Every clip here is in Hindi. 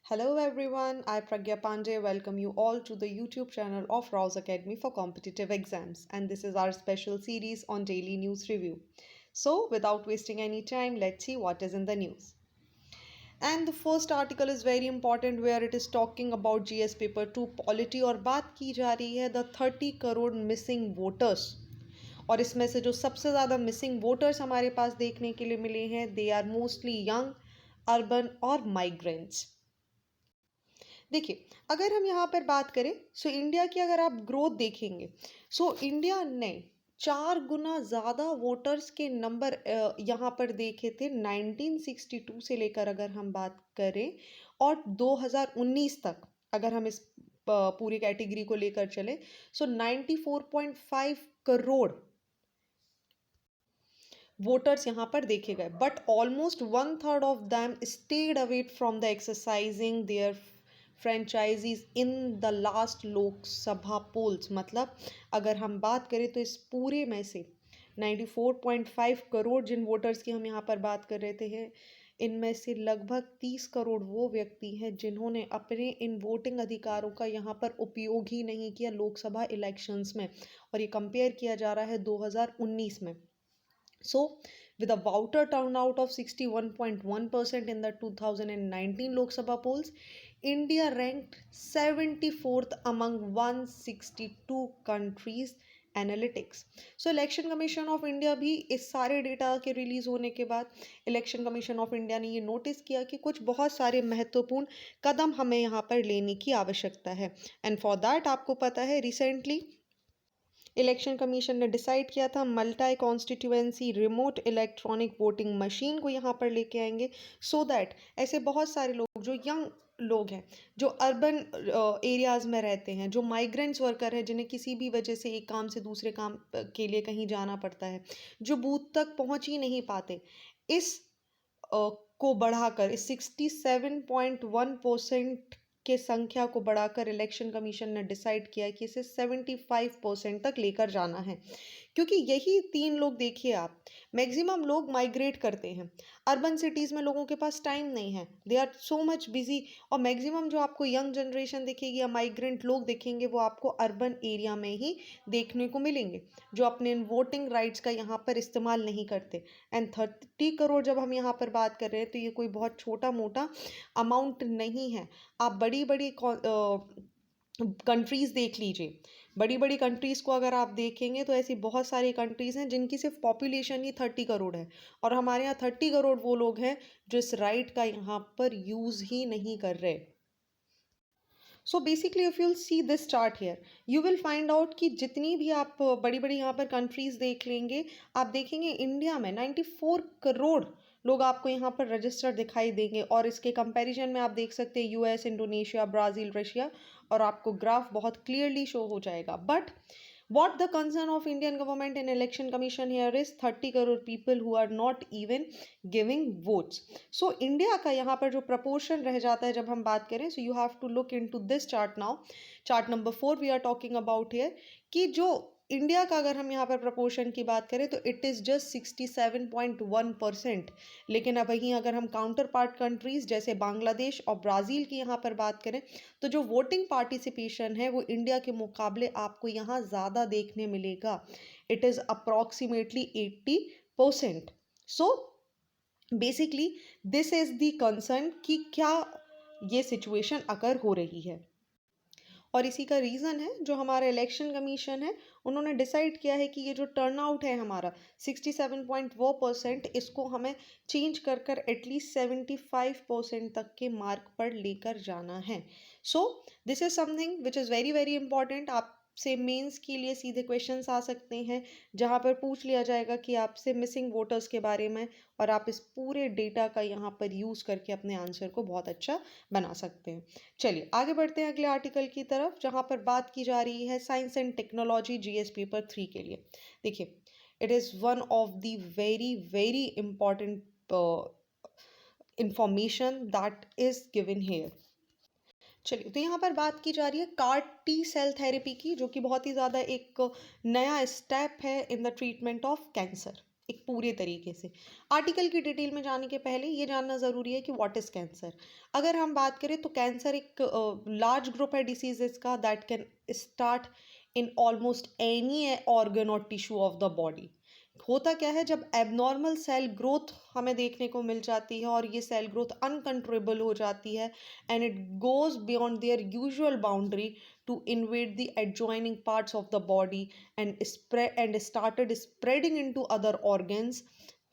Hello everyone, I Pragya Pandey welcome you all to the YouTube channel of Rouse Academy for Competitive Exams, and this is our special series on daily news review. So without wasting any time, let's see what is in the news. And the first article is very important where it is talking about GS paper 2 polity और बात की जा रही है the 30 करोड़ missing voters। और इसमें से जो सबसे ज़्यादा मिसिंग वोटर्स हमारे पास देखने के लिए मिले हैं they are mostly young, urban और माइग्रेंट्स। देखिए, अगर हम यहाँ पर बात करें सो इंडिया की अगर आप ग्रोथ देखेंगे सो इंडिया ने 4 गुना ज़्यादा वोटर्स के नंबर यहाँ पर देखे थे 1962 से लेकर अगर हम बात करें और 2019 तक अगर हम इस पूरी कैटेगरी को लेकर चले सो 94.5 करोड़ वोटर्स यहाँ पर देखे गए but almost 1/3 of them stayed away from the exercising there franchises in the last Lok Sabha poles. मतलब अगर हम बात करें तो इस पूरे में से 94.5 करोड़ जिन वोटर्स की हम यहाँ पर बात कर रहे थे इनमें से लगभग 30 करोड़ वो व्यक्ति हैं जिन्होंने अपने इन वोटिंग अधिकारों का यहाँ पर उपयोग ही नहीं किया लोकसभा इलेक्शंस में, और ये कंपेयर किया जा रहा है 2019 में। So, with a voter turnout of 61.1% in the 2019 Lok Sabha polls, India ranked 74th among 162 countries analytics. So election commission of India भी इस सारे डेटा के रिलीज होने के बाद इलेक्शन कमीशन ऑफ इंडिया ने ये नोटिस किया कि कुछ बहुत सारे महत्वपूर्ण कदम हमें यहाँ पर लेने की आवश्यकता है। एंड फॉर दैट आपको पता है रिसेंटली इलेक्शन कमीशन ने डिसाइड किया था multi constituency remote electronic voting machine को यहाँ पर लेके आएंगे सो दैट ऐसे बहुत सारे लोग जो यंग लोग हैं जो अर्बन एरियाज़ में रहते हैं जो माइग्रेंट्स वर्कर हैं जिन्हें किसी भी वजह से एक काम से दूसरे काम के लिए कहीं जाना पड़ता है जो बूथ तक पहुँच ही नहीं पाते, इस को बढ़ाकर इस 67.1% के संख्या को बढ़ाकर इलेक्शन कमीशन ने डिसाइड किया कि इसे 75% तक लेकर जाना है। क्योंकि यही 3 लोग देखिए आप मैक्सिमम लोग माइग्रेट करते हैं अर्बन सिटीज़ में, लोगों के पास टाइम नहीं है, they are so much busy. और मैक्सिमम जो आपको यंग जनरेशन दिखेगी या माइग्रेंट लोग दिखेंगे वो आपको अर्बन एरिया में ही देखने को मिलेंगे जो अपने वोटिंग राइट्स का यहाँ पर इस्तेमाल नहीं करते। एंड 30 करोड़ जब हम यहाँ पर बात कर रहे हैं तो ये कोई बहुत छोटा मोटा अमाउंट नहीं है। आप बड़ी बड़ी कंट्रीज़ देख लीजिए, बड़ी बड़ी कंट्रीज़ को अगर आप देखेंगे तो ऐसी बहुत सारी कंट्रीज़ हैं जिनकी सिर्फ पॉपुलेशन ही 30 करोड़ है और हमारे यहाँ 30 करोड़ वो लोग हैं जो इस राइट का यहाँ पर यूज़ ही नहीं कर रहे। So basically if you'll see this chart here you will find out कि जितनी भी आप बड़ी बड़ी यहाँ पर कंट्रीज़ देख लेंगे आप देखेंगे इंडिया में 94 करोड़ लोग आपको यहाँ पर रजिस्टर दिखाई देंगे और इसके कंपैरिजन में आप देख सकते हैं यूएस, इंडोनेशिया, ब्राज़ील, रशिया, और आपको ग्राफ बहुत क्लियरली शो हो जाएगा। But what the concern of Indian government and election commission here is 30 crore people who are not even giving votes. So India का यहाँ पर जो proportion रह जाता है जब हम बात करें so you have to look into this chart now. Chart number 4 we are talking about here कि जो इंडिया का अगर हम यहाँ पर प्रपोर्शन की बात करें तो इट इज़ जस्ट 67.1%। लेकिन अब वहीं अगर हम काउंटर पार्ट कंट्रीज़ जैसे बांग्लादेश और ब्राज़ील की यहाँ पर बात करें तो जो वोटिंग पार्टिसिपेशन है वो इंडिया के मुकाबले आपको यहाँ ज़्यादा देखने मिलेगा, it is approximately 80%। So basically this is the concern कि क्या ये सिचुएशन अगर हो रही है, और इसी का रीज़न है जो हमारा इलेक्शन कमीशन है उन्होंने डिसाइड किया है कि ये जो टर्नआउट है हमारा 67.4% इसको हमें चेंज कर कर एटलीस्ट 75% तक के मार्क पर लेकर जाना है। So this is something which is very very important. आपसे मेंस के लिए सीधे क्वेश्चंस आ सकते हैं जहाँ पर पूछ लिया जाएगा कि आपसे मिसिंग वोटर्स के बारे में, और आप इस पूरे डेटा का यहाँ पर यूज़ करके अपने आंसर को बहुत अच्छा बना सकते हैं। चलिए आगे बढ़ते हैं अगले आर्टिकल की तरफ जहाँ पर बात की जा रही है science and technology GS paper 3 के लिए। देखिए it is one of the very very important information that is given here. चलिए तो यहाँ पर बात की जा रही है कार टी सेल थेरेपी की जो कि बहुत ही ज़्यादा एक नया स्टेप है in the treatment of cancer. एक पूरे तरीके से। आर्टिकल की डिटेल में जाने के पहले ये जानना ज़रूरी है कि व्हाट इज़ कैंसर। अगर हम बात करें तो कैंसर एक लार्ज ग्रुप है डिसीजेस का that can start in almost any organ और टिश्यू ऑफ द बॉडी। होता क्या है, जब एबनॉर्मल सेल ग्रोथ हमें देखने को मिल जाती है और ये सेल ग्रोथ अनकंट्रोलेबल हो जाती है and it goes beyond their usual boundary to invade the adjoining parts of the body and started spreading into other organs,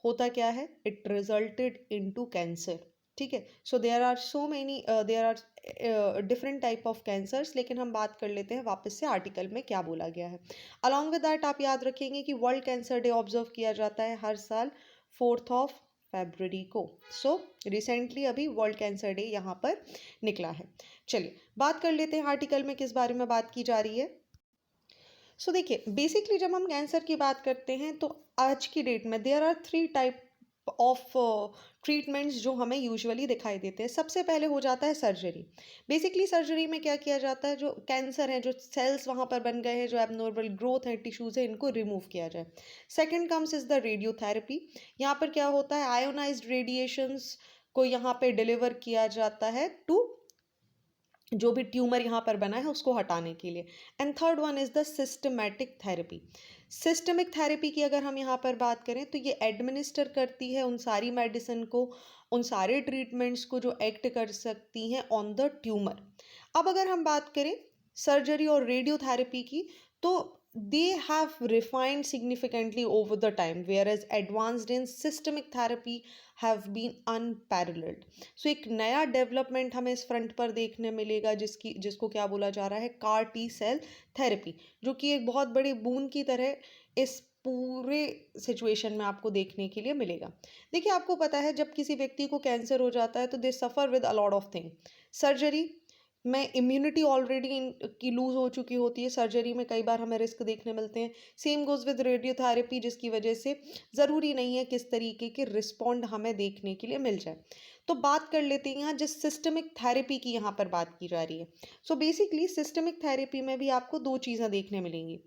होता क्या है, इट रिजल्टेड इनटू कैंसर। ठीक है, so there are so many there are different type of cancers, लेकिन हम बात कर लेते हैं वापस से आर्टिकल में क्या बोला गया है। अलॉन्ग विद दैट आप याद रखेंगे कि वर्ल्ड कैंसर डे ऑब्जर्व किया जाता है हर साल 4 फरवरी को। सो रिसेंटली अभी वर्ल्ड कैंसर डे यहाँ पर निकला है। चलिए बात कर लेते हैं आर्टिकल में किस बारे में बात की जा रही है। सो देखिए, बेसिकली जब हम कैंसर की बात करते हैं तो आज की डेट में there are 3 type of treatments जो हमें यूजुअली दिखाई देते हैं। सबसे पहले हो जाता है सर्जरी। बेसिकली सर्जरी में क्या किया जाता है, जो कैंसर है, जो सेल्स वहाँ पर बन गए हैं, जो एबनॉर्मल ग्रोथ है, टिश्यूज है, इनको रिमूव किया जाए। Second comes is the radiotherapy. यहाँ पर क्या होता है, आयोनाइज्ड रेडिएशंस को यहाँ पे डिलीवर किया जाता है टू जो भी ट्यूमर यहाँ पर बना है उसको हटाने के लिए। And third one is the systematic therapy. Systemic therapy की अगर हम यहाँ पर बात करें तो ये एडमिनिस्टर करती है उन सारी मेडिसिन को, उन सारे ट्रीटमेंट्स को जो एक्ट कर सकती हैं ऑन द ट्यूमर। अब अगर हम बात करें सर्जरी और रेडियोथेरेपी की, तो they have refined significantly over the time, whereas advanced in systemic therapy have been unparalleled. So एक नया डेवलपमेंट हमें इस फ्रंट पर देखने मिलेगा जिसको क्या बोला जा रहा है, कार टी सेल थेरेपी, जो कि एक बहुत बड़ी बूंद की तरह इस पूरे सिचुएशन में आपको देखने के लिए मिलेगा। देखिए, आपको पता है जब किसी व्यक्ति को कैंसर हो जाता है तो they suffer with a lot of thing. Surgery में इम्यूनिटी ऑलरेडी की लूज़ हो चुकी होती है, सर्जरी में कई बार हमें रिस्क देखने मिलते हैं। सेम गोज़ विद रेडियोथेरेपी, जिसकी वजह से ज़रूरी नहीं है किस तरीके के रिस्पॉन्ड हमें देखने के लिए मिल जाए। तो बात कर लेते हैं यहाँ जिस सिस्टमिक थेरेपी की यहाँ पर बात की जा रही है। सो बेसिकली सिस्टमिक थेरेपी में भी आपको 2 चीज़ें देखने मिलेंगी।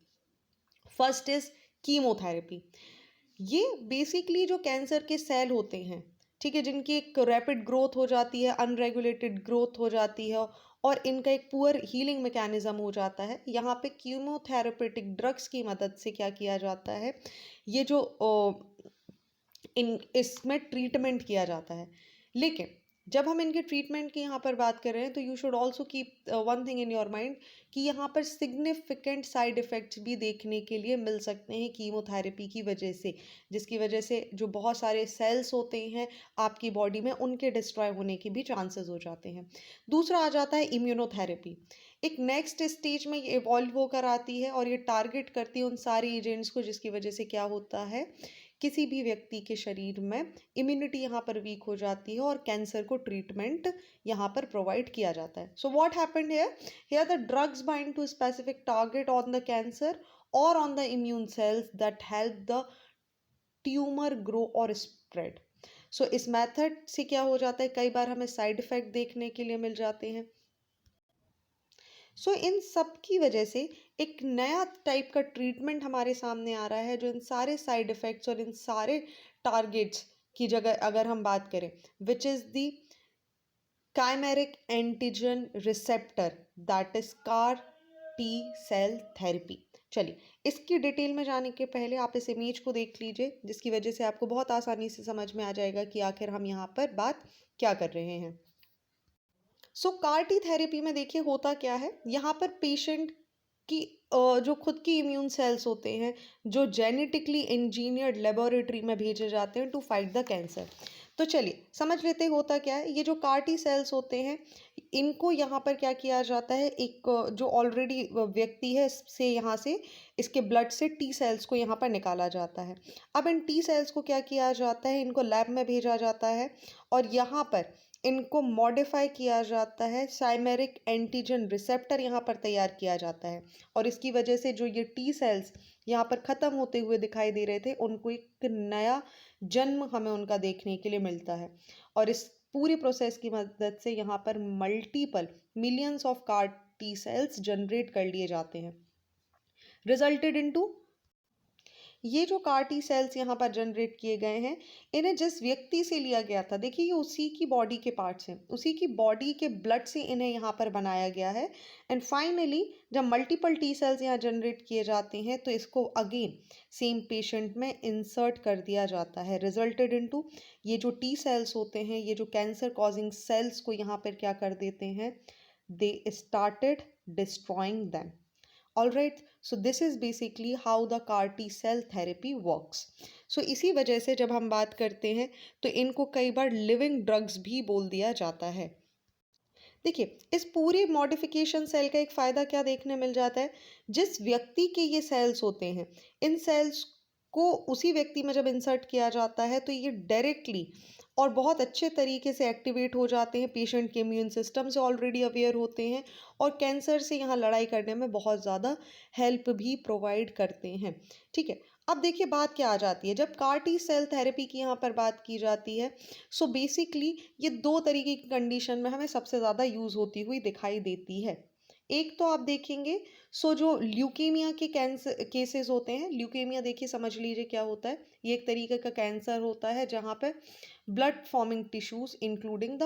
First is chemotherapy. ये बेसिकली जो कैंसर के सेल होते हैं, ठीक है, जिनकी एक रैपिड ग्रोथ हो जाती है, अनरेगुलेटेड ग्रोथ हो जाती है और इनका एक पुअर हीलिंग मैकेनिज्म हो जाता है, यहाँ पे कीमोथेरेपेटिक ड्रग्स की मदद से क्या किया जाता है, ये जो इन इसमें ट्रीटमेंट किया जाता है। लेकिन जब हम इनके ट्रीटमेंट की यहाँ पर बात कर रहे हैं तो you should also keep one thing in your mind कि यहाँ पर सिग्निफिकेंट साइड इफ़ेक्ट्स भी देखने के लिए मिल सकते हैं कीमोथेरेपी की वजह से, जिसकी वजह से जो बहुत सारे सेल्स होते हैं आपकी बॉडी में उनके डिस्ट्रॉय होने की भी चांसेस हो जाते हैं। दूसरा आ जाता है इम्यूनोथेरेपी। एक नेक्स्ट स्टेज में ये इवॉल्व होकर आती है और ये टारगेट करती है उन सारे एजेंट्स को जिसकी वजह से क्या होता है, किसी भी व्यक्ति के शरीर में इम्यूनिटी यहाँ पर वीक हो जाती है और कैंसर को ट्रीटमेंट यहाँ पर प्रोवाइड किया जाता है। So what happened here the drugs bind to specific target on the cancer और on the immune cells that help the tumour grow और स्प्रेड। सो इस मेथड से क्या हो जाता है, कई बार हमें साइड इफेक्ट देखने के लिए मिल जाते हैं। सो इन सब की वजह से एक नया टाइप का ट्रीटमेंट हमारे सामने आ रहा है जो इन सारे साइड इफ़ेक्ट्स और इन सारे टारगेट्स की जगह अगर हम बात करें, which is the chimeric antigen receptor, that is CAR T cell therapy. चलिए इसकी डिटेल में जाने के पहले आप इस इमेज को देख लीजिए, जिसकी वजह से आपको बहुत आसानी से समझ में आ जाएगा कि आखिर हम यहाँ पर बात क्या कर रहे हैं। सो कार टी थेरेपी में देखिए होता क्या है, यहाँ पर पेशेंट की जो खुद की इम्यून सेल्स होते हैं जो जेनेटिकली इंजीनियर्ड लेबोरेटरी में भेजे जाते हैं टू फाइट द कैंसर। तो चलिए समझ लेते हैं होता क्या है। ये जो कार टी सेल्स होते हैं इनको यहाँ पर क्या किया जाता है, एक जो ऑलरेडी व्यक्ति है इससे यहाँ से इसके ब्लड से टी सेल्स को यहाँ पर निकाला जाता है। अब इन टी सेल्स को क्या किया जाता है, इनको लैब में भेजा जाता है और यहाँ पर इनको मॉडिफाई किया जाता है, साइमेरिक एंटीजन रिसेप्टर यहाँ पर तैयार किया जाता है और इसकी वजह से जो ये टी सेल्स यहाँ पर ख़त्म होते हुए दिखाई दे रहे थे उनको एक नया जन्म हमें उनका देखने के लिए मिलता है। और इस पूरी प्रोसेस की मदद से यहाँ पर multiple millions of car T cells generate कर लिए जाते हैं, रिजल्टेड इनटू ये जो कार टी सेल्स यहाँ पर जनरेट किए गए हैं, इन्हें जिस व्यक्ति से लिया गया था, देखिए ये उसी की बॉडी के पार्ट्स हैं, उसी की बॉडी के ब्लड से इन्हें यहाँ पर बनाया गया है। एंड फाइनली जब मल्टीपल टी सेल्स यहाँ जनरेट किए जाते हैं तो इसको अगेन सेम पेशेंट में इंसर्ट कर दिया जाता है, रिजल्टेड इनटू ये जो टी सेल्स होते हैं, ये जो कैंसर कॉजिंग सेल्स को यहाँ पर क्या कर देते हैं, they started destroying them. All right, so this is basically how the CAR T cell therapy works. So इसी वजह से जब हम बात करते हैं तो इनको कई बार लिविंग ड्रग्स भी बोल दिया जाता है। देखिए, इस पूरे मॉडिफिकेशन सेल का एक फ़ायदा क्या देखने मिल जाता है, जिस व्यक्ति के ये सेल्स होते हैं, इन सेल्स को उसी व्यक्ति में जब इंसर्ट किया जाता है तो ये डायरेक्टली और बहुत अच्छे तरीके से एक्टिवेट हो जाते हैं, पेशेंट के इम्यून सिस्टम से ऑलरेडी अवेयर होते हैं और कैंसर से यहाँ लड़ाई करने में बहुत ज़्यादा हेल्प भी प्रोवाइड करते हैं। ठीक है, अब देखिए बात क्या आ जाती है, जब कार टी सेल थेरेपी की यहाँ पर बात की जाती है, सो बेसिकली ये दो तरीके की कंडीशन में हमें सबसे ज़्यादा यूज़ होती हुई दिखाई देती है। एक तो आप देखेंगे, सो जो ल्यूकेमिया के कैंसर केसेस होते हैं, ल्यूकेमिया देखिए समझ लीजिए क्या होता है, ये एक तरीके का कैंसर होता है जहाँ पे blood forming tissues including the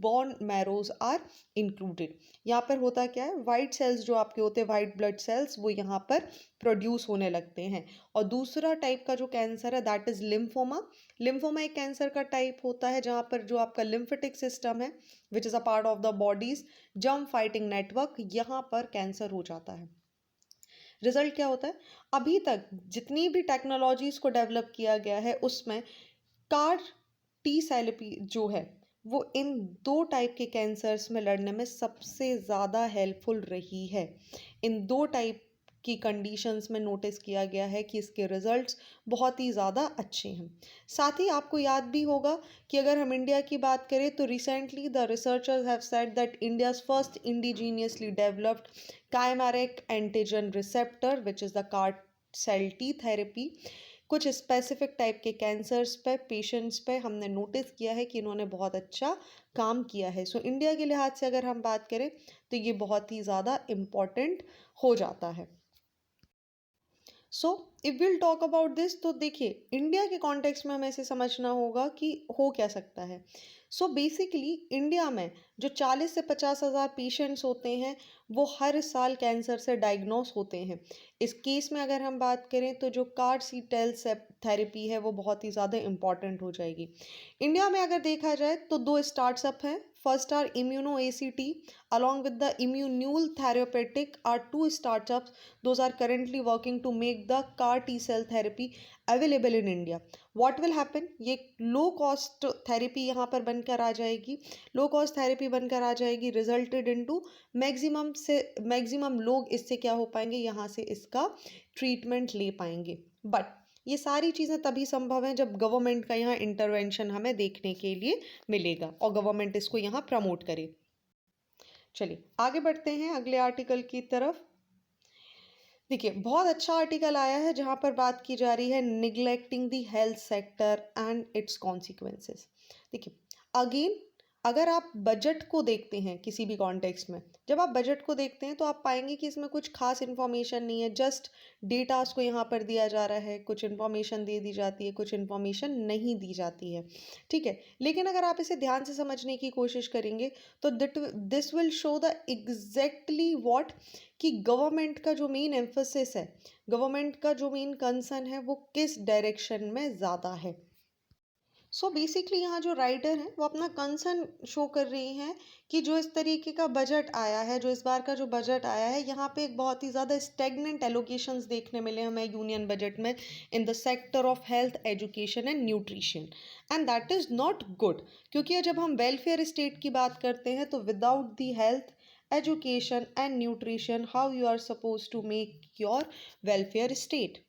bone marrows are included. यहाँ पर होता क्या है, वाइट सेल्स जो आपके होते हैं, वाइट ब्लड सेल्स, वो यहाँ पर प्रोड्यूस होने लगते हैं। और दूसरा टाइप का जो कैंसर है दैट इज लिम्फोमा। लिम्फोमा एक कैंसर का टाइप होता है जहाँ पर जो आपका लिम्फेटिक सिस्टम है विच is a part of the bodies germ fighting network, यहाँ पर कैंसर हो जाता है। रिजल्ट क्या होता है, अभी तक जितनी भी टेक्नोलॉजीज को डेवलप किया गया है उसमें कार टी सेलेपी जो है वो इन दो टाइप के कैंसर्स में लड़ने में सबसे ज़्यादा हेल्पफुल रही है। इन दो टाइप की कंडीशंस में नोटिस किया गया है कि इसके रिजल्ट्स बहुत ही ज़्यादा अच्छे हैं। साथ ही आपको याद भी होगा कि अगर हम इंडिया की बात करें तो recently the researchers have said that India's first indigenously developed chimeric antigen receptor which is the CAR cell T therapy कुछ स्पेसिफिक टाइप के कैंसर्स पे पेशेंट्स पे हमने नोटिस किया है कि इन्होंने बहुत अच्छा काम किया है। सो इंडिया के लिहाज से अगर हम बात करें तो ये बहुत ही ज़्यादा इम्पॉर्टेंट हो जाता है। So if will talk about this, तो देखिए इंडिया के कॉन्टेक्स्ट में हमें इसे समझना होगा कि हो क्या सकता है। सो बेसिकली इंडिया में जो 40 से 50 हज़ार पेशेंट्स होते हैं वो हर साल कैंसर से डायग्नोस होते हैं। इस केस में अगर हम बात करें तो जो कार टी सेल थेरेपी है वो बहुत ही ज़्यादा इम्पॉर्टेंट हो जाएगी। इंडिया में अगर देखा जाए तो दो स्टार्टअप हैं, first are immuno ACT along with the Immunule Therapeutic are two startups. Those are currently working to make the CAR T cell therapy available in India. What will happen? ये लो कॉस्ट थेरेपी यहाँ पर बनकर आ जाएगी, लो कॉस्ट थेरेपी बनकर आ जाएगी, रिजल्टेड इनटू मैक्सिमम लोग इससे क्या हो पाएंगे, यहाँ से इसका ट्रीटमेंट ले पाएंगे। बट ये सारी चीज़ें तभी संभव हैं जब गवर्नमेंट का यहाँ इंटरवेंशन हमें देखने के लिए मिलेगा और गवर्नमेंट इसको यहाँ प्रमोट करे। चलिए आगे बढ़ते हैं अगले आर्टिकल की तरफ। देखिए बहुत अच्छा आर्टिकल आया है जहाँ पर बात की जा रही है neglecting the health sector and it's consequences. देखिए अगेन अगर आप बजट को देखते हैं किसी भी कॉन्टेक्स्ट में, जब आप बजट को देखते हैं तो आप पाएंगे कि इसमें कुछ खास इन्फॉर्मेशन नहीं है, जस्ट डेटास को यहाँ पर दिया जा रहा है, कुछ इन्फॉर्मेशन दे दी जाती है, कुछ इन्फॉर्मेशन नहीं दी जाती है। ठीक है, लेकिन अगर आप इसे ध्यान से समझने की कोशिश करेंगे तो this will show the exactly what कि गवर्नमेंट का जो मेन एम्फोसिस है, गवर्नमेंट का जो मेन कंसर्न है वो किस डायरेक्शन में ज़्यादा है। सो बेसिकली यहाँ जो राइटर हैं वो अपना कंसर्न शो कर रही हैं कि जो इस तरीके का बजट आया है, जो इस बार का जो बजट आया है, यहाँ पे एक बहुत ही ज़्यादा स्टेगनेंट एलोकेशंस देखने मिले हमें यूनियन बजट में in the sector of health education and nutrition, and that is not good. क्योंकि जब हम वेलफेयर स्टेट की बात करते हैं तो without the health education and nutrition, how you are supposed to make your welfare state.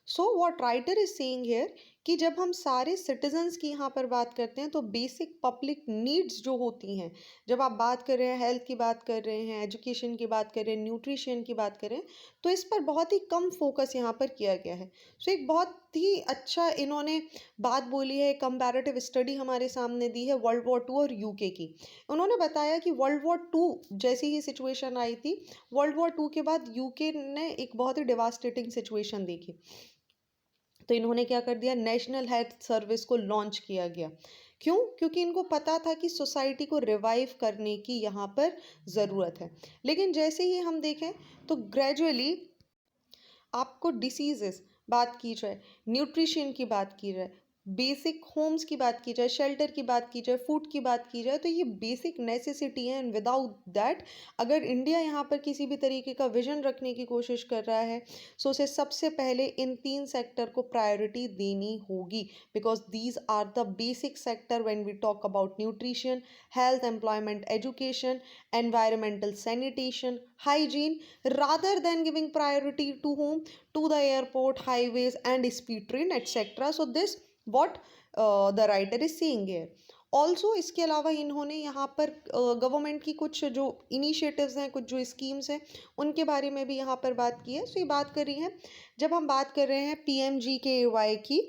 So what writer is saying here कि जब हम सारे सिटीजन्स की यहाँ पर बात करते हैं तो बेसिक पब्लिक नीड्स जो होती हैं, जब आप बात कर रहे हैं हेल्थ की बात कर रहे हैं, एजुकेशन की बात कर रहे हैं, न्यूट्रिशन की बात कर रहे हैं, तो इस पर बहुत ही कम फोकस यहाँ पर किया गया है। सो एक बहुत ही अच्छा इन्होंने बात बोली है, कंपैरेटिव स्टडी हमारे सामने दी है वर्ल्ड वॉर 2 और यूके की। उन्होंने बताया कि वर्ल्ड वॉर 2 जैसी ही सिचुएशन आई थी, वर्ल्ड वॉर 2 के बाद यूके ने एक बहुत ही डिवास्टेटिंग सिचुएशन देखी। तो इन्होंने क्या कर दिया, नेशनल हेल्थ सर्विस को लॉन्च किया गया। क्यों? क्योंकि इनको पता था कि सोसाइटी को रिवाइव करने की यहाँ पर ज़रूरत है। लेकिन जैसे ही हम देखें तो ग्रेजुअली आपको डिसीजेस बात की जाए, न्यूट्रिशन की बात की जाए, बेसिक होम्स की बात की जाए, शेल्टर की बात की जाए, फूड की बात की जाए, तो ये बेसिक नेसेसिटी है। एंड विदाउट दैट अगर इंडिया यहाँ पर किसी भी तरीके का विजन रखने की कोशिश कर रहा है, सो उसे सबसे पहले इन 3 सेक्टर को प्रायोरिटी देनी होगी, because these are the basic sector when we talk about nutrition, health, employment, education, environmental sanitation, hygiene, rather than giving priority to whom? To the airport, highways, and speed train, etc. So this what the writer is saying here. Also इसके अलावा इन्होंने यहाँ पर गवर्नमेंट की कुछ जो इनिशिएटिव्स हैं, कुछ जो स्कीम्स हैं, उनके बारे में भी यहाँ पर बात की है। सो ये बात कर रही हैं, जब हम बात कर रहे हैं PMGKY की,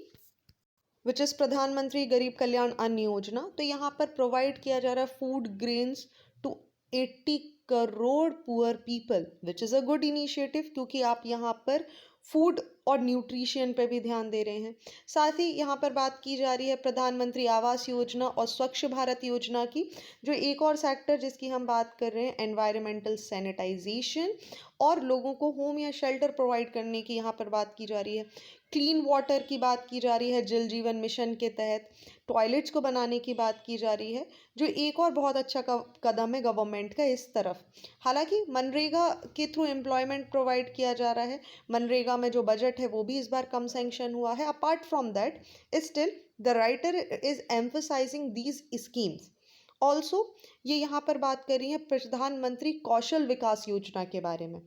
विच इज़ प्रधानमंत्री गरीब कल्याण अन्न योजना, तो यहाँ पर प्रोवाइड किया जा रहा है food grains to 80 crore poor people, which is a good initiative, क्योंकि आप यहाँ पर फूड और न्यूट्रिशन पे भी ध्यान दे रहे हैं। साथ ही यहाँ पर बात की जा रही है प्रधानमंत्री आवास योजना और स्वच्छ भारत योजना की, जो एक और सेक्टर जिसकी हम बात कर रहे हैं, एनवायरमेंटल सैनिटाइजेशन, और लोगों को होम या शेल्टर प्रोवाइड करने की यहाँ पर बात की जा रही है। क्लीन वाटर की बात की जा रही है, जल जीवन मिशन के तहत टॉयलेट्स को बनाने की बात की जा रही है, जो एक और बहुत अच्छा कदम है गवर्नमेंट का इस तरफ। हालांकि मनरेगा के थ्रू एम्प्लॉयमेंट प्रोवाइड किया जा रहा है, मनरेगा में जो बजट है वो भी इस बार कम सैंक्शन हुआ है। Apart from that still the writer is emphasising these schemes. Also ये यहाँ पर बात कर रही है प्रधानमंत्री कौशल विकास योजना के बारे में,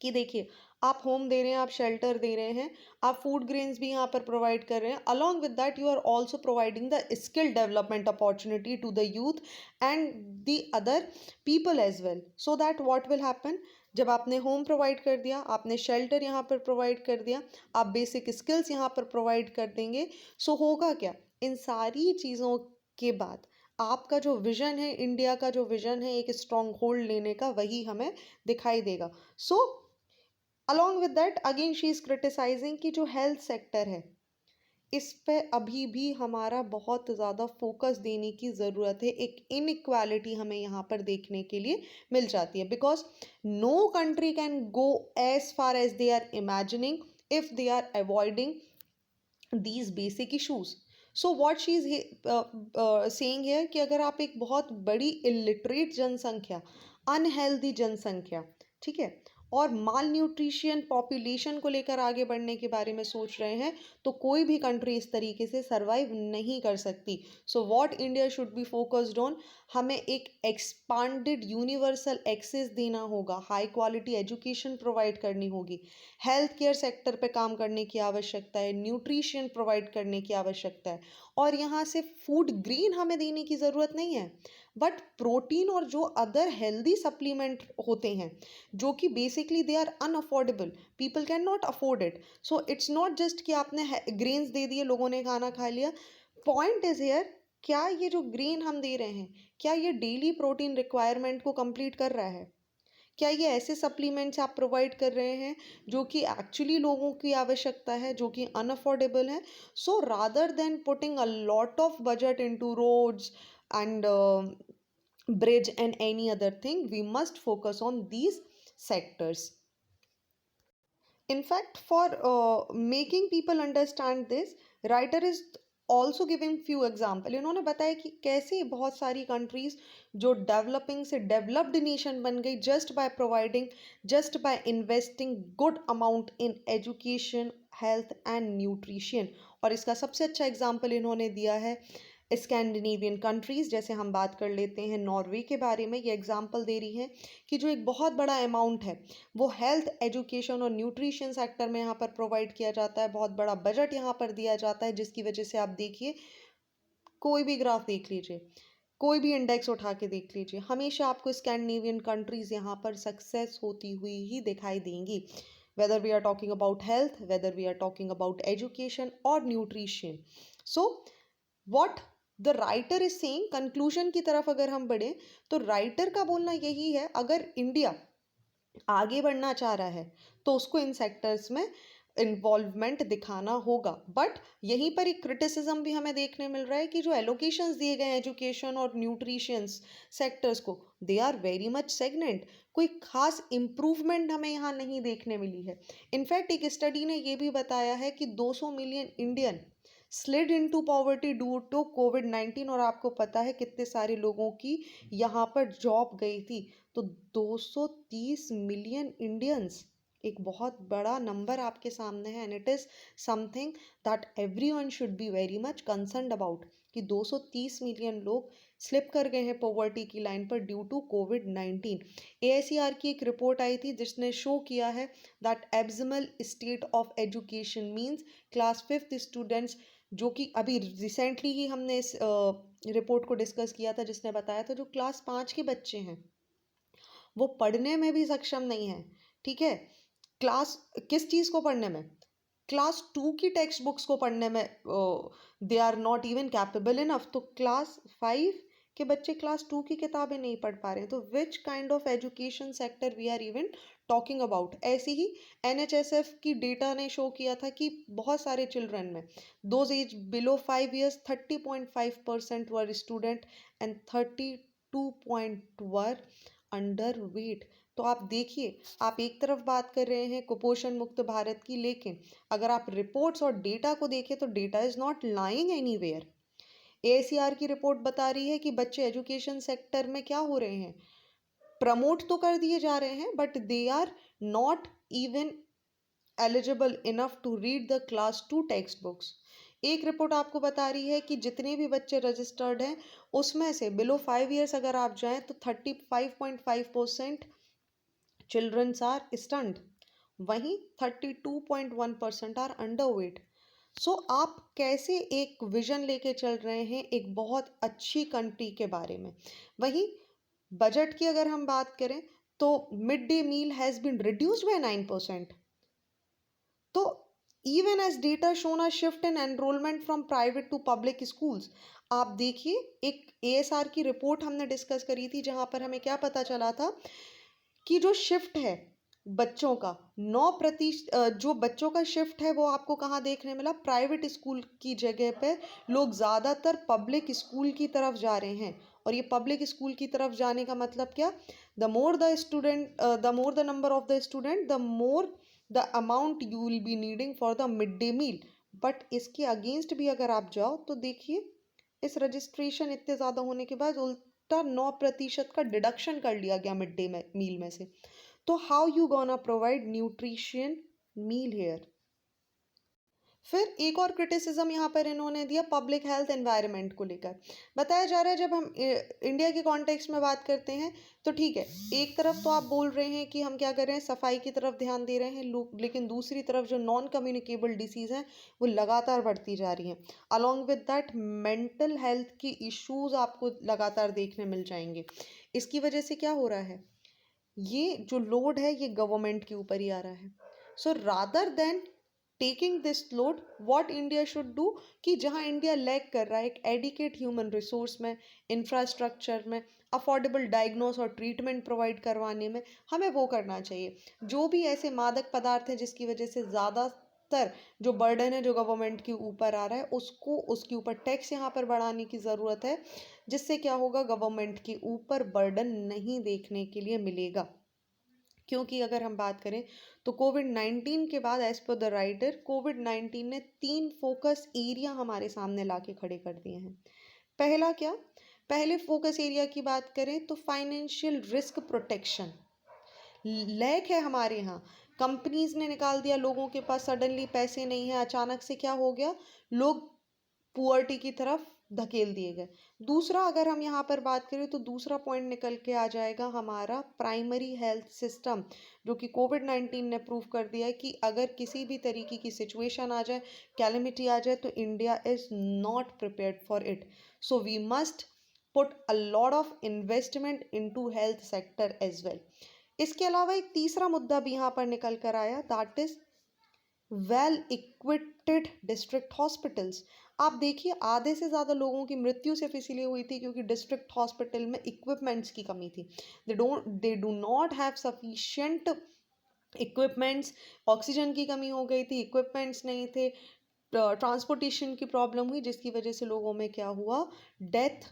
कि देखिए आप होम दे रहे हैं, आप शेल्टर दे रहे हैं, आप फूड ग्रेन्स भी यहाँ पर प्रोवाइड कर रहे हैं, along with that you are also providing the skill development opportunity to the youth and the other people as well, so that what will happen, जब आपने होम प्रोवाइड कर दिया, आपने शेल्टर यहाँ पर प्रोवाइड कर दिया, आप बेसिक स्किल्स यहाँ पर प्रोवाइड कर देंगे, सो होगा क्या, इन सारी चीज़ों के बाद आपका जो विजन है, इंडिया का जो विजन है एक स्ट्रॉन्ग होल्ड लेने का, वही हमें दिखाई देगा। So along with that again she is criticising कि जो हेल्थ सेक्टर है इस पे अभी भी हमारा बहुत ज़्यादा फोकस देने की ज़रूरत है। एक इनइक्वालिटी हमें यहाँ पर देखने के लिए मिल जाती है, because no country can go as far as they are imagining if they are avoiding these basic issues. So what she is saying here कि अगर आप एक बहुत बड़ी इलिटरेट जनसंख्या, अनहेल्दी जनसंख्या, ठीक है, और माल न्यूट्रिशन पॉपुलेशन को लेकर आगे बढ़ने के बारे में सोच रहे हैं, तो कोई भी कंट्री इस तरीके से सरवाइव नहीं कर सकती। So what India should be focused on, हमें एक एक्सपांडेड यूनिवर्सल एक्सेस देना होगा, हाई क्वालिटी एजुकेशन प्रोवाइड करनी होगी, हेल्थ केयर सेक्टर पे काम करने की आवश्यकता है, न्यूट्रिशन प्रोवाइड करने की आवश्यकता है, और यहाँ से फूड ग्रेन हमें देने की ज़रूरत नहीं है, बट प्रोटीन और जो अदर हेल्दी सप्लीमेंट होते हैं, जो कि basically they are unaffordable, people can not afford it. So it's not just कि आपने ग्रेन्स दे दिए, लोगों ने खाना खा लिया। पॉइंट इज हियर, क्या ये जो ग्रेन हम दे रहे हैं, क्या ये डेली प्रोटीन रिक्वायरमेंट को कंप्लीट कर रहा है? क्या ये ऐसे सप्लीमेंट्स आप प्रोवाइड कर रहे हैं जो कि एक्चुअली लोगों की आवश्यकता है, जो कि अनअफोर्डेबल है? So rather than putting a lot of budget into roads and bridge and any other thing, we must focus on these sectors. In fact, for making people understand this, writer is also giving few example. इन्होंने बताया कि कैसे बहुत सारी countries जो developing से developed nation बन गई just by providing, just by investing good amount in education, health and nutrition. और इसका सबसे अच्छा example इन्होंने दिया है स्कैंडिनेवियन कंट्रीज़। जैसे हम बात कर लेते हैं नॉर्वे के बारे में, ये एग्जांपल दे रही है कि जो एक बहुत बड़ा अमाउंट है वो हेल्थ, एजुकेशन और न्यूट्रिशन सेक्टर में यहाँ पर प्रोवाइड किया जाता है, बहुत बड़ा बजट यहाँ पर दिया जाता है, जिसकी वजह से आप देखिए, कोई भी ग्राफ देख लीजिए, कोई भी इंडेक्स उठा के देख लीजिए, हमेशा आपको स्कैंडिनेवियन कंट्रीज़ यहाँ पर सक्सेस होती हुई ही दिखाई देंगी, whether we are talking about health, whether we are talking about education or nutrition. So what the writer is saying, conclusion की तरफ अगर हम बढ़े तो राइटर का बोलना यही है, अगर इंडिया आगे बढ़ना चाह रहा है तो उसको इन सेक्टर्स में इन्वॉल्वमेंट दिखाना होगा। बट यहीं पर एक क्रिटिसिज्म भी हमें देखने मिल रहा है कि जो एलोकेशंस दिए गए हैं एजुकेशन और न्यूट्रिशंस सेक्टर्स को, दे आर वेरी मच सेगनेंट। कोई खास इम्प्रूवमेंट हमें यहाँ नहीं देखने मिली है। इनफैक्ट एक स्टडी ने ये भी बताया है कि 200 million Indian slid into poverty due to कोविड-19, और आपको पता है कितने सारे लोगों की यहाँ पर जॉब गई थी। तो 230 मिलियन इंडियंस एक बहुत बड़ा नंबर आपके सामने है, and it is something that everyone should be very much concerned about कि 230 मिलियन लोग स्लिप कर गए हैं पॉवर्टी की लाइन पर ड्यू टू कोविड-19। AICR की एक रिपोर्ट आई थी जिसने शो किया है that abysmal state of education means class 5th students, जो कि अभी रिसेंटली ही हमने इस रिपोर्ट को डिस्कस किया था, जिसने बताया था जो क्लास 5 के बच्चे हैं वो पढ़ने में भी सक्षम नहीं है। ठीक है, क्लास किस चीज़ को पढ़ने में, क्लास 2 की टेक्स्ट बुक्स को पढ़ने में they are not even capable enough. तो क्लास 5 के बच्चे क्लास 2 की किताबें नहीं पढ़ पा रहे हैं, तो which kind of education sector we are even talking about. ऐसे ही NHSF की डेटा ने शो किया था कि बहुत सारे चिल्ड्रन में those age below 5 years 30.5% were stunted and 32 were underweight. तो आप देखिए, आप एक तरफ बात कर रहे हैं कुपोषण मुक्त भारत की, लेकिन अगर आप रिपोर्ट्स और डेटा को देखें तो data is not lying anywhere. AICR की रिपोर्ट बता रही है कि बच्चे एजुकेशन सेक्टर में क्या हो रहे हैं, प्रमोट तो कर दिए जा रहे हैं but they are not even eligible enough to read the class 2 text books. एक रिपोर्ट आपको बता रही है कि जितने भी बच्चे रजिस्टर्ड हैं उसमें से बिलो 5 ईयर्स अगर आप जाएं तो 35.5% चिल्ड्रंस आर स्टंट, वहीं 32.1% आर अंडर वेट। सो आप कैसे एक विजन लेके चल रहे हैं एक बहुत अच्छी कंट्री के बारे में। वहीं बजट की अगर हम बात करें तो mid day meal has been reduced by 9%। तो even as data shown a shift in enrollment from private to public schools. आप देखिए, एक ASR की रिपोर्ट हमने डिस्कस करी थी जहां पर हमें क्या पता चला था कि जो शिफ्ट है बच्चों का 9%, जो बच्चों का शिफ्ट है वो आपको कहाँ देखने मिला, प्राइवेट स्कूल की जगह पे लोग ज़्यादातर पब्लिक स्कूल की तरफ जा रहे हैं। और ये पब्लिक स्कूल की तरफ जाने का मतलब क्या, the more the student, the more the number of the student, the more the amount you will be needing for the mid day meal. But इसके अगेंस्ट भी अगर आप जाओ तो देखिए, इस रजिस्ट्रेशन इतने ज़्यादा होने के बाद उल्टा 9% का डिडक्शन कर लिया गया मिड डे मील में से। तो how you gonna provide nutrition meal here. फिर एक और क्रिटिसिज्म यहाँ पर इन्होंने दिया पब्लिक हेल्थ एनवायरनमेंट को लेकर। बताया जा रहा है जब हम इंडिया के कॉन्टेक्स्ट में बात करते हैं तो ठीक है, एक तरफ तो आप बोल रहे हैं कि हम क्या कर रहे हैं, सफाई की तरफ ध्यान दे रहे हैं लोग, लेकिन दूसरी तरफ जो नॉन कम्युनिकेबल डिसीज़ हैं वो लगातार बढ़ती जा रही हैं। Along with that mental health की इश्यूज आपको लगातार देखने मिल जाएंगे। इसकी वजह से क्या हो रहा है, ये जो लोड है ये गवर्नमेंट के ऊपर ही आ रहा है। So rather then taking this load, what India should do, कि जहां इंडिया लैग कर रहा है एक एडिकेट ह्यूमन रिसोर्स में, इंफ्रास्ट्रक्चर में, अफोर्डेबल डायग्नोस और ट्रीटमेंट प्रोवाइड करवाने में, हमें वो करना चाहिए। जो भी ऐसे मादक पदार्थ हैं जिसकी वजह से ज़्यादातर जो बर्डन है जो गवर्नमेंट के ऊपर आ रहा है उसको उसके ऊपर टैक्स यहाँ पर बढ़ाने की ज़रूरत है, जिससे क्या होगा, गवर्नमेंट के ऊपर बर्डन नहीं देखने के लिए मिलेगा। क्योंकि अगर हम बात करें तो कोविड-19 के बाद एज पर द राइटर, कोविड-19 ने 3 फोकस एरिया हमारे सामने ला के खड़े कर दिए हैं। पहला क्या, पहले फोकस एरिया की बात करें तो फाइनेंशियल रिस्क प्रोटेक्शन लैक है हमारे यहाँ। कंपनीज ने निकाल दिया, लोगों के पास सडनली पैसे नहीं है, अचानक से क्या हो गया, लोग पुअर्टी की तरफ धकेल दिए गए। दूसरा अगर हम यहाँ पर बात करें तो दूसरा पॉइंट निकल के आ जाएगा हमारा प्राइमरी हेल्थ सिस्टम, जो कि कोविड-19 ने प्रूव कर दिया है कि अगर किसी भी तरीके की सिचुएशन आ जाए, कैलेमिटी आ जाए, तो India is not prepared for it. So we must put a lot of investment into health sector as well. इसके अलावा एक तीसरा मुद्दा भी यहाँ पर निकल कर आया, that is well इक्विटेड district hospitals. आप देखिए, आधे से ज़्यादा लोगों की मृत्यु सिर्फ इसीलिए हुई थी क्योंकि डिस्ट्रिक्ट हॉस्पिटल में इक्विपमेंट्स की कमी थी। They do not have sufficient equipments, oxygen की कमी हो गई थी, इक्विपमेंट्स नहीं थे, ट्रांसपोर्टेशन की प्रॉब्लम हुई, जिसकी वजह से लोगों में क्या हुआ, डेथ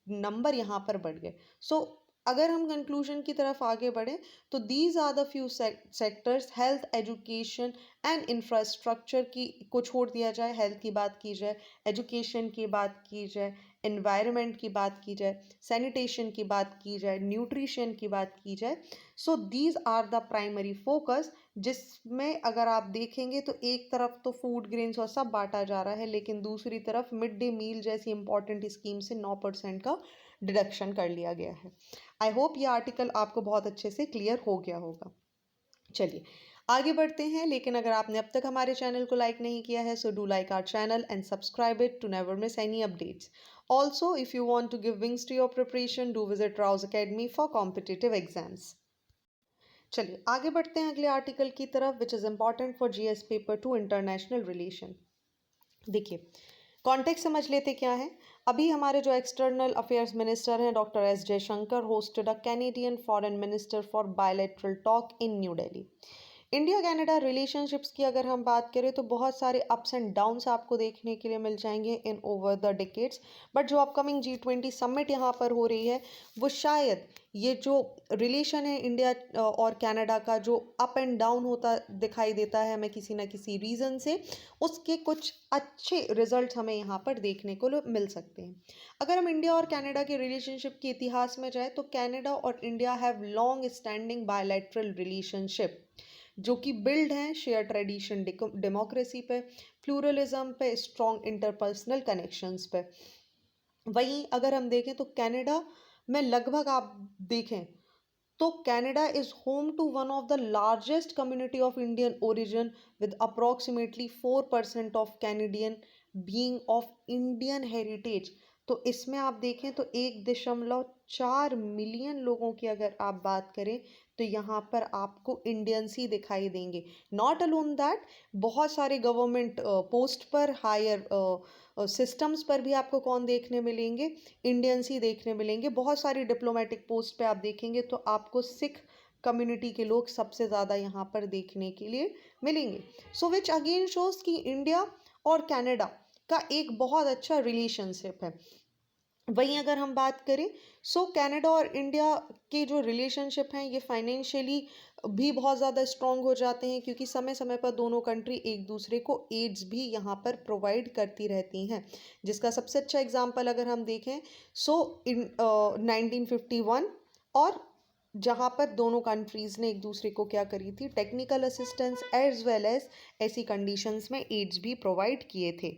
नंबर यहाँ पर बढ़ गए। सो अगर हम कंक्लूजन की तरफ आगे बढ़ें तो these are the few sectors, health, education and infrastructure की को छोड़ दिया जाए, हेल्थ की बात की जाए, एजुकेशन की बात की जाए, एनवायरनमेंट की बात की जाए, सैनिटेशन की बात की जाए, न्यूट्रिशन की बात की जाए, so these are the primary focus, जिसमें अगर आप देखेंगे तो एक तरफ तो फूड ग्रेन्स और सब बांटा जा रहा है, लेकिन दूसरी तरफ मिड डे मील जैसी इंपॉर्टेंट स्कीम से 9% का डिडक्शन कर लिया गया है। आई होप ये आर्टिकल आपको बहुत अच्छे से क्लियर हो गया होगा। चलिए आगे बढ़ते हैं, लेकिन अगर आपने अब तक हमारे चैनल को लाइक नहीं किया है, so do like our channel and subscribe it to never miss any updates. Also if you want to give wings to your preparation, do visit Rau's academy for competitive exams. चलिए आगे बढ़ते हैं अगले आर्टिकल की तरफ, which is important for GS paper 2 international relation. देखिए कॉन्टेक्स्ट समझ लेते क्या है। अभी हमारे जो एक्सटर्नल अफेयर्स मिनिस्टर हैं doctor S Jaishankar hosted a Canadian foreign minister for bilateral talk in new Delhi. India Canada relationships की अगर हम बात करें तो बहुत सारे अप्स एंड डाउन्स आपको देखने के लिए मिल जाएंगे इन ओवर द डिकेड्स, बट जो अपकमिंग G20 समिट यहाँ पर हो रही है वो शायद ये जो रिलेशन है इंडिया और कनाडा का जो अप एंड डाउन होता दिखाई देता है हमें किसी ना किसी रीज़न से, उसके कुछ अच्छे रिजल्ट हमें यहाँ पर देखने को मिल सकते हैं। अगर हम इंडिया और कनाडा के रिलेशनशिप के इतिहास में जाए तो कनाडा और India have long standing bilateral relationship जो कि बिल्ड हैं शेयर ट्रेडिशन, डेमोक्रेसी पे, प्लूरलिज्म पे, स्ट्रॉन्ग इंटरपर्सनल कनेक्शंस पे। वहीं अगर हम देखें तो कनाडा में लगभग आप देखें तो Canada is home to one of the largest community of Indian origin with approximately 4% of Canadian being of Indian heritage. तो इसमें आप देखें तो 1.4 मिलियन लोगों की अगर आप बात करें तो यहाँ पर आपको इंडियंस ही दिखाई देंगे। नॉट अलोन दैट, बहुत सारे गवर्नमेंट पोस्ट पर, हायर सिस्टम्स पर भी आपको कौन देखने मिलेंगे, इंडियंस ही देखने मिलेंगे। बहुत सारी डिप्लोमेटिक पोस्ट पे आप देखेंगे तो आपको सिख कम्युनिटी के लोग सबसे ज़्यादा यहाँ पर देखने के लिए मिलेंगे। सो विच अगेन शोज कि इंडिया और कनाडा का एक बहुत अच्छा रिलेशनशिप है। वहीं अगर हम बात करें सो कनाडा और इंडिया के जो रिलेशनशिप हैं ये फाइनेंशियली भी बहुत ज़्यादा स्ट्रॉन्ग हो जाते हैं, क्योंकि समय समय पर दोनों कंट्री एक दूसरे को एड्स भी यहाँ पर प्रोवाइड करती रहती हैं। जिसका सबसे अच्छा एग्जांपल अगर हम देखें सो इन 1951, और जहाँ पर दोनों कंट्रीज़ ने एक दूसरे को क्या करी थी, technical assistance as well as ऐसी कंडीशंस में एड्स भी प्रोवाइड किए थे।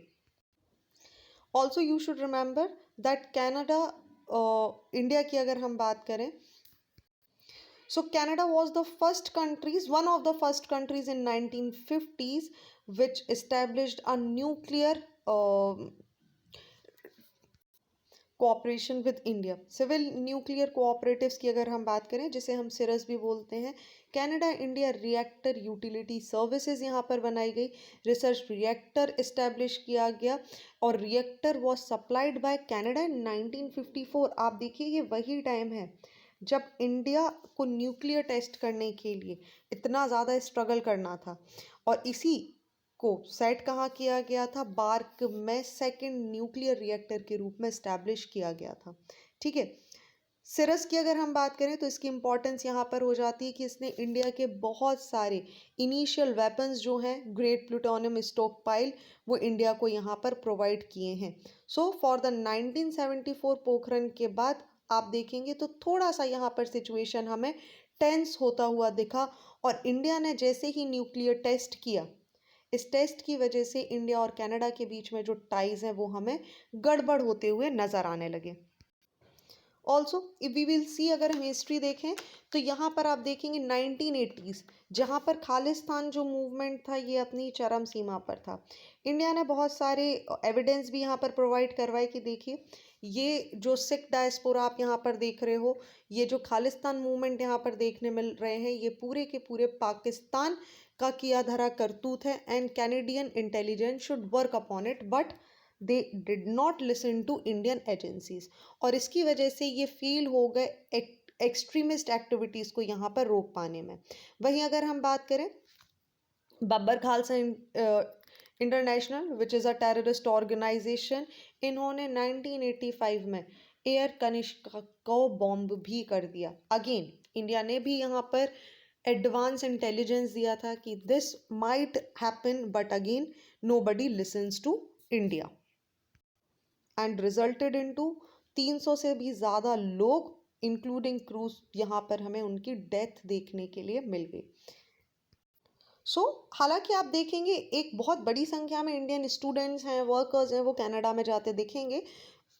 Also you should remember that Canada, India की अगर हम बात करें so Canada was the first countries, one of the first countries in 1950s which established a nuclear cooperation with India. Civil nuclear cooperatives की अगर हम बात करें जिसे हम सिरस भी बोलते हैं, Canada India reactor utility services यहाँ पर बनाई गई, रिसर्च रिएक्टर इस्टेब्लिश किया गया और reactor was supplied by Canada in 1954। आप देखिए ये वही टाइम है जब इंडिया को न्यूक्लियर टेस्ट करने के लिए इतना ज़्यादा स्ट्रगल करना था, और इसी को सेट कहाँ किया गया था, बार्क में सेकंड न्यूक्लियर रिएक्टर के रूप में इस्टेब्लिश किया गया था। ठीक है, सिरस की अगर हम बात करें तो इसकी इंपॉर्टेंस यहाँ पर हो जाती है कि इसने इंडिया के बहुत सारे इनिशियल वेपन्स जो हैं, ग्रेट प्लूटोनियम स्टॉक पाइल, वो इंडिया को यहाँ पर प्रोवाइड किए हैं। सो फॉर द 1974 पोखरण के बाद आप देखेंगे तो थोड़ा सा यहाँ पर सिचुएशन हमें टेंस होता हुआ दिखा, और इंडिया ने जैसे ही न्यूक्लियर टेस्ट किया, इस टेस्ट की वजह से इंडिया और कनाडा के बीच में जो टाइज हैं वो हमें गड़बड़ होते हुए नज़र आने लगे। Also if we will see, अगर हम हिस्ट्री देखें तो यहाँ पर आप देखेंगे 1980s जहाँ पर खालिस्तान जो मूवमेंट था ये अपनी चरम सीमा पर था। इंडिया ने बहुत सारे एविडेंस भी यहाँ पर प्रोवाइड करवाए कि देखिए ये जो सिख डायस्पोरा आप यहाँ पर देख रहे हो, ये जो खालिस्तान मूवमेंट यहाँ पर देखने मिल रहे हैं, ये पूरे के पूरे पाकिस्तान का किया धरा करतूत है, and Canadian intelligence should work upon it, but they did not listen to Indian agencies. और इसकी वजह से ये फील हो गए एक्सट्रीमिस्ट एक्टिविटीज़ को यहाँ पर रोक पाने में। वहीं अगर हम बात करें Babbar Khalsa International which is a terrorist organization, इन्होंने 1985 में एयर कनिष्का को बॉम्ब भी कर दिया। अगेन इंडिया ने भी यहाँ पर एडवांस इंटेलिजेंस दिया था कि this might happen, but again nobody listens to India and resulted into 300 से भी ज़्यादा लोग इंक्लूडिंग क्रूज यहाँ पर हमें उनकी डेथ देखने के लिए मिल गई। हालांकि आप देखेंगे एक बहुत बड़ी संख्या में इंडियन स्टूडेंट्स हैं, वर्कर्स हैं, वो कनाडा में जाते दिखेंगे।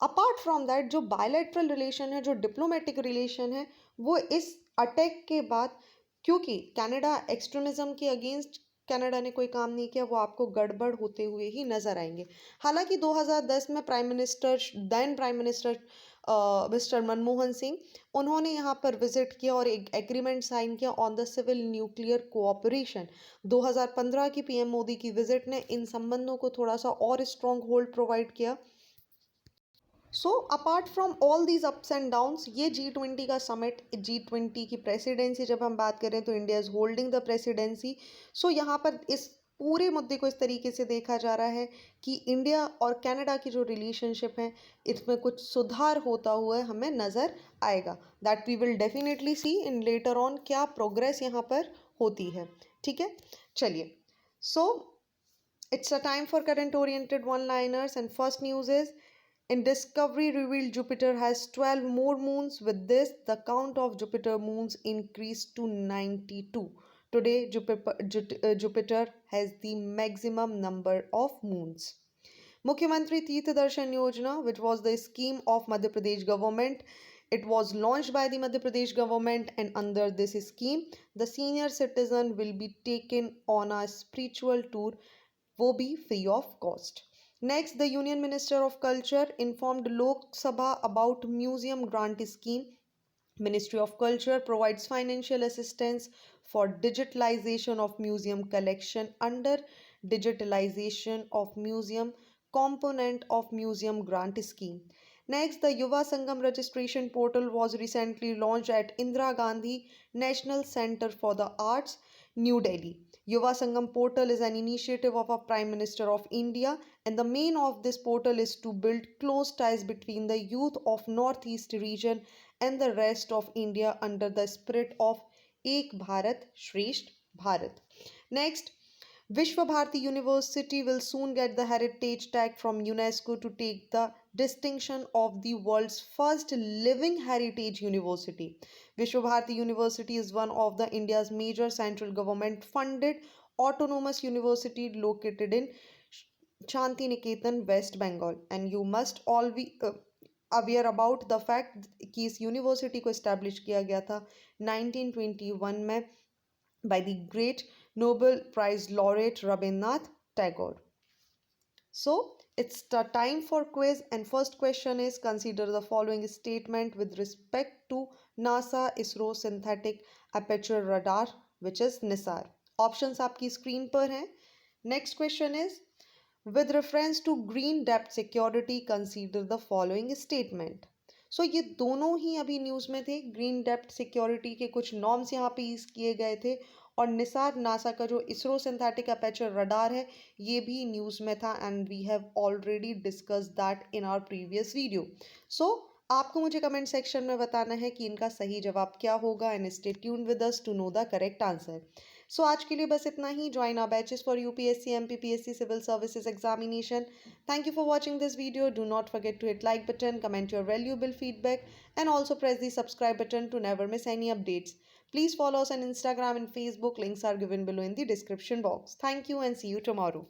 अपार्ट फ्रॉम दैट जो बायलैटरल रिलेशन है, जो डिप्लोमेटिक रिलेशन है, वो इस अटैक के बाद, क्योंकि कनाडा एक्सट्रीमिज्म के अगेंस्ट कनाडा ने कोई काम नहीं किया, वो आपको गड़बड़ होते हुए ही नजर आएंगे। हालांकि 2010 में then prime minister mister Manmohan Singh, उन्होंने यहाँ पर विजिट किया और एक एग्रीमेंट साइन किया on the civil nuclear cooperation. 2015 की पीएम मोदी की विजिट ने इन संबंधों को थोड़ा सा और स्ट्रॉन्ग होल्ड प्रोवाइड किया। Apart from all these ups and downs, ये G20 का समिट, G20 की प्रेसिडेंसी जब हम बात करें तो India is holding the presidency. यहाँ पर इस पूरे मुद्दे को इस तरीके से देखा जा रहा है कि इंडिया और कनाडा की जो रिलेशनशिप है इसमें कुछ सुधार होता हुआ हमें नज़र आएगा। That we will definitely see in later on क्या प्रोग्रेस यहाँ पर होती है। ठीक है, चलिए। It's a time for current oriented one liners and first news is in discovery revealed Jupiter has 12 more moons. With this, the count of Jupiter moons increased to 92. Today, Jupiter has the maximum number of moons. Mukhyamantri Tirth Darshan Yojana, which was the scheme of Madhya Pradesh government, it was launched by the Madhya Pradesh government, and under this scheme, the senior citizen will be taken on a spiritual tour, wo bhi free of cost. Next, the Union Minister of Culture informed Lok Sabha about Museum Grant Scheme. Ministry of Culture provides financial assistance for digitalization of museum collection under digitalization of museum component of Museum Grant Scheme. Next, the Yuva Sangam registration portal was recently launched at Indira Gandhi National Center for the Arts, New Delhi. Yuva Sangam portal is an initiative of a Prime Minister of India, and the main of this portal is to build close ties between the youth of Northeast region and the rest of India under the spirit of Ek Bharat Shresht Bharat. Next, Vishwa Bharati University will soon get the heritage tag from UNESCO to take the distinction of the world's first living heritage university. Vishwa Bharati University is one of the India's major central government funded autonomous university located in Shanti Niketan, West Bengal, and you must all be aware about the fact कि इस यूनिवर्सिटी को इस्टेब्लिश किया गया था 1921 में by the great Nobel Prize laureate Rabindranath Tagore. It's the time for quiz, and first question is, consider the following statement with respect to NASA ISRO synthetic aperture radar, which is NISAR. Options आपकी स्क्रीन पर हैं. Next question is, with reference to green depth security, consider the following statement. ये दोनों ही अभी न्यूज़ में थे। ग्रीन डेप्थ सिक्योरिटी के कुछ नॉर्म्स यहाँ पे यूज़ किए गए थे, और निसार नासा का जो इसरो सिंथेटिक अपर्चर रडार है ये भी न्यूज़ में था, and we have already discuss that in our previous video. आपको मुझे कमेंट सेक्शन में बताना है कि इनका सही जवाब क्या होगा, and stay tuned with us to know the correct answer. आज के लिए बस इतना ही। Join our batches for UPSC MPPSC civil services examination. Thank you for watching this video. Do not forget to hit like button, comment your valuable feedback, and also press the subscribe button to never miss any updates. Please follow us on Instagram and Facebook. Links are given below in the description box. Thank you and see you tomorrow.